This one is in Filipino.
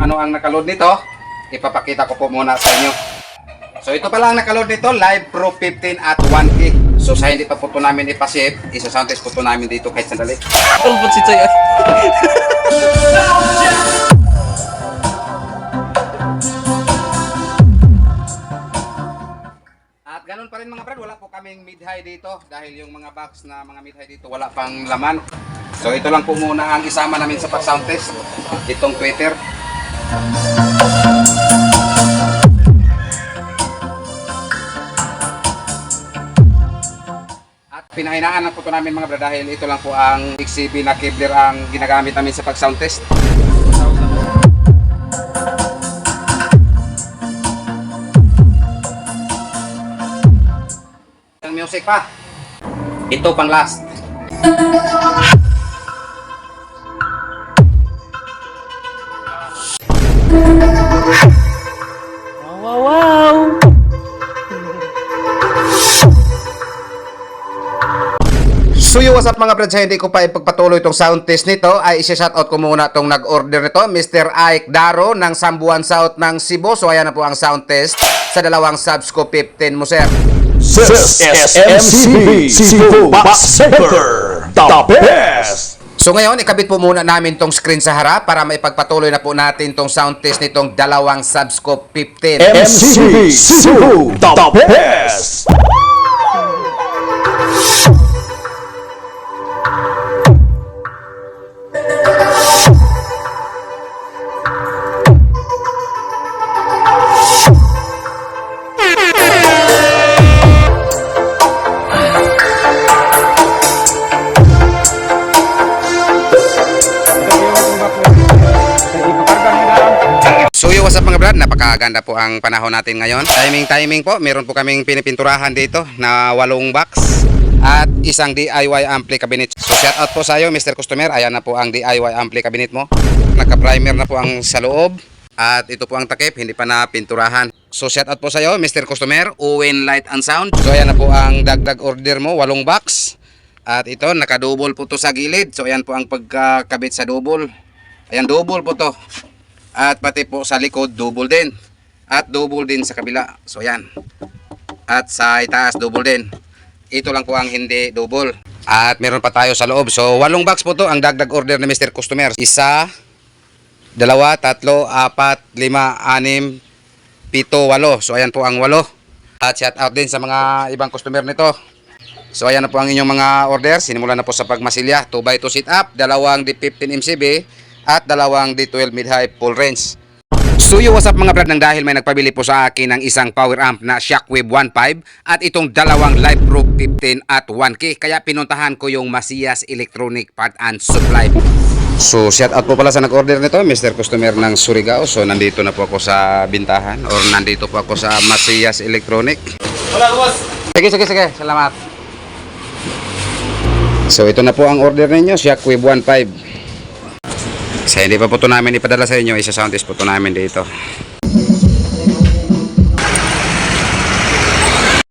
ano ang nakaload nito, ipapakita ko po muna sa inyo. So ito pala ang nakaload nito, Live Pro 15 at 1K. So sa hindi pa po ito namin ipasip, isa-sound test po ito namin dito kahit sandali. Tulpot si Choy. At ganun pa rin mga brad, wala po kaming mid-high dito dahil yung mga box na mga mid-high dito wala pang laman. So ito lang po muna ang isama namin sa pag-sound test, itong tweeter. At pinahinaan lang po ito namin mga brad dahil ito lang po ang XCB na Kevlar ang ginagamit namin sa pag-sound test. Ang music pa. Ito pang last. Wow. So yung what's up mga friends, hindi ko pa ipagpatuloy itong sound test nito ay isi-shoutout ko muna itong nag-order nito, Mr. Ike Daro ng Sambuan South ng Cebu. So ayan na po ang sound test sa dalawang Subsco 15 mo sir. SMCB Cebu Box Center, the best! So ngayon, ikabit po muna namin tong screen sa harap para maipagpatuloy na po natin tong sound test nitong dalawang Subsco 15. MCB Cebu, the best! So yung what's up mga brad, napakaganda po ang panahon natin ngayon. Timing po, meron po kaming pinipinturahan dito na 8 box at isang DIY ampli cabinet. So shout out po sa iyo Mr. Customer, ayan na po ang DIY ampli cabinet mo. Naka-primer na po ang sa loob at ito po ang takip, hindi pa na pinturahan. So shout out po sa iyo Mr. Customer, Owen Light and Sound. So ayan na po ang dagdag order mo, 8 box. At ito, naka-double po to sa gilid. So ayan po ang pagkakabit sa double. Ayan, double po to. At pati po sa likod, double din. At double din sa kabila. So yan. At sa itaas, double din. Ito lang po ang hindi double. At meron pa tayo sa loob. So 8 box po to ang dagdag order ni Mr. Customer. 1, 2, 3, 4, 5, 6, 7, 8. So ayan po ang 8. At shout out din sa mga ibang customer nito. So ayan na po ang inyong mga order. Sinimulan na po sa pagmasilya. 2x2 sit up, 2 D15 MCB at 2 D12 mid-high full range. So yung what's up mga brad, nang dahil may nagpabili po sa akin ng isang power amp na Shockwave 1.5 at itong dalawang Live Pro 15 at 1K, kaya pinuntahan ko yung Masiyas Electronic Part and Supply. So shout out po pala sa nag-order nito, Mr. Customer ng Surigao. So nandito na po ako sa bintahan or nandito po ako sa Masiyas Electronic. Wala boss. Sige, salamat. So ito na po ang order ninyo, Shockwave 1.5. Kasi hindi pa po ito namin ipadala sa inyo, isa sound test po ito namin dito.